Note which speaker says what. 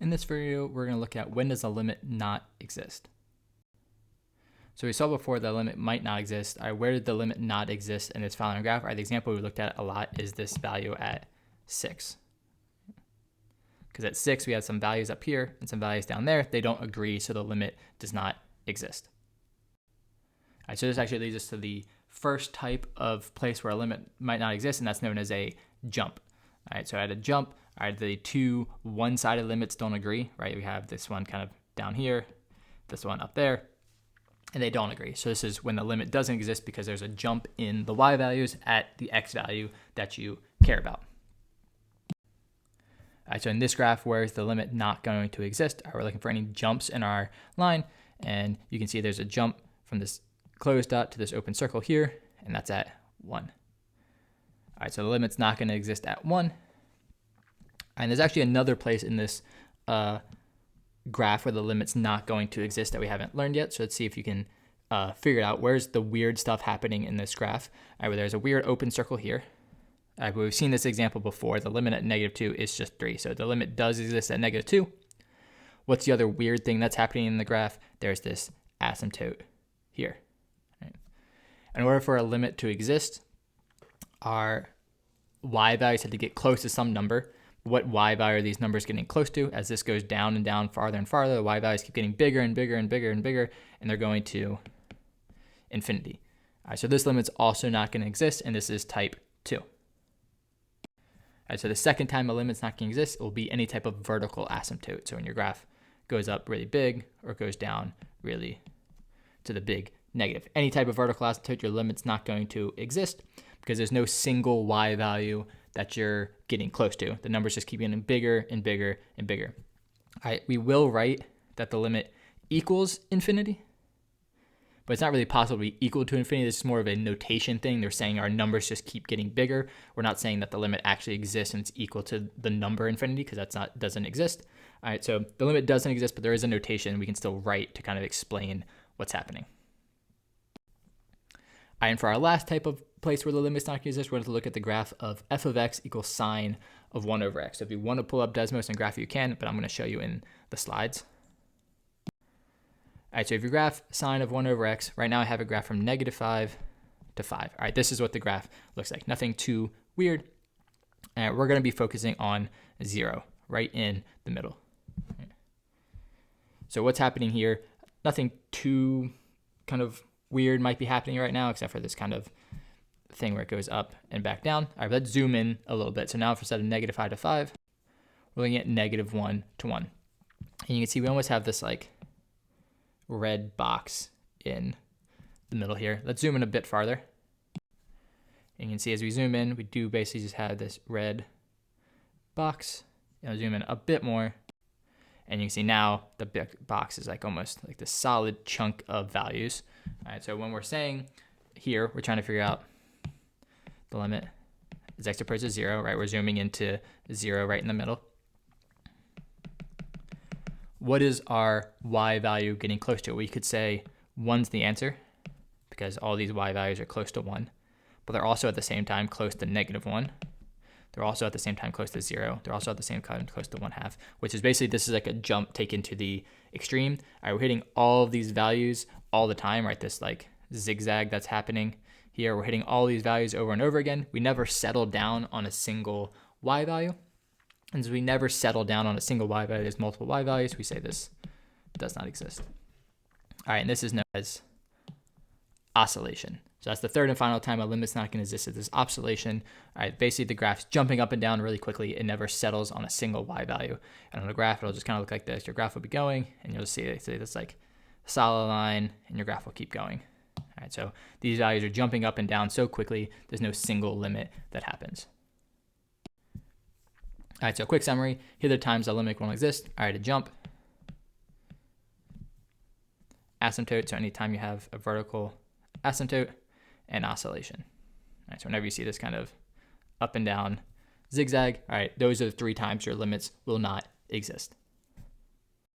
Speaker 1: In this video, we're going to look at when does a limit not exist. So we saw before the limit might not exist. All right, where did the limit not exist in this following graph? All right, the example we looked at a lot is this value at 6. Because at 6, we have some values up here and some values down there. They don't agree, so the limit does not exist. All right, so this actually leads us to the first type of place where a limit might not exist, and that's known as a jump. All right, so at a jump, all right, the two one-sided limits don't agree, right? We have this one kind of down here, this one up there, and they don't agree. So this is when the limit doesn't exist because there's a jump in the y values at the x value that you care about. All right, so in this graph, where is the limit not going to exist? All right, we're looking for any jumps in our line, and you can see there's a jump from this closed dot to this open circle here, and that's at 1. All right, so the limit's not going to exist at 1. And there's actually another place in this graph where the limit's not going to exist that we haven't learned yet. So let's see if you can figure it out. Where's the weird stuff happening in this graph? All right, well, there's a weird open circle here. All right, but we've seen this example before. The limit at -2 is just 3. So the limit does exist at -2. What's the other weird thing that's happening in the graph? There's this asymptote here. Right? In order for a limit to exist, our y values have to get close to some number. What y value are these numbers getting close to? As this goes down and down, farther and farther, the y values keep getting bigger and bigger and bigger and bigger, and they're going to infinity. All right, so this limit's also not going to exist, and this is type 2. All right, so the second time a limit's not going to exist, it will be any type of vertical asymptote. So when your graph goes up really big or goes down really to the big negative. Any type of vertical asymptote, your limit's not going to exist because there's no single y value that you're getting close to. The numbers just keep getting bigger and bigger and bigger. All right, we will write that the limit equals infinity, but it's not really possible to be equal to infinity. This is more of a notation thing. They're saying our numbers just keep getting bigger. We're not saying that the limit actually exists and it's equal to the number infinity because doesn't exist. All right, so the limit doesn't exist, but there is a notation we can still write to kind of explain what's happening. All right, and for our last type of place where the limit's not going to exist, we're going to look at the graph of f of x equals sine of 1 over x. So if you want to pull up Desmos and graph it, you can, but I'm going to show you in the slides. All right, so if you graph sine of 1 over x, right now I have a graph from -5 to 5. All right, this is what the graph looks like. Nothing too weird. And we're going to be focusing on 0 right in the middle. So what's happening here? Nothing too kind of weird might be happening right now, except for this kind of thing where it goes up and back down. All right, let's zoom in a little bit. So now instead of -5 to 5, we're looking at -1 to 1. And you can see we almost have this like red box in the middle here. Let's zoom in a bit farther. And you can see as we zoom in, we do basically just have this red box. And I'll zoom in a bit more. And you can see now the big box is like almost like this solid chunk of values. All right, so when we're saying here, we're trying to figure out the limit as x approaches 0, right? We're zooming into 0 right in the middle. What is our y value getting close to? We could say 1's the answer because all these y values are close to 1, but they're also at the same time close to -1. They're also at the same time close to 0. They're also at the same time close to 1/2, which is basically this is like a jump taken to the extreme. All right, we're hitting all of these values all the time, right? This like zigzag that's happening here. We're hitting all these values over and over again. We never settle down on a single y value. And as we never settle down on a single y value, there's multiple y values, we say this does not exist. All right, and this is known as oscillation. So that's the third and final time a limit's not going to exist. It's this oscillation. All right, basically the graph's jumping up and down really quickly. It never settles on a single y value. And on a graph, it'll just kind of look like this. Your graph will be going, and you'll see this like solid line, and your graph will keep going. All right, so these values are jumping up and down so quickly, there's no single limit that happens. All right, so quick summary. Here are the times the limit won't exist. All right, a jump. Asymptote, so anytime you have a vertical asymptote, and oscillation. All right, so whenever you see this kind of up and down zigzag, all right, those are the 3 times your limits will not exist.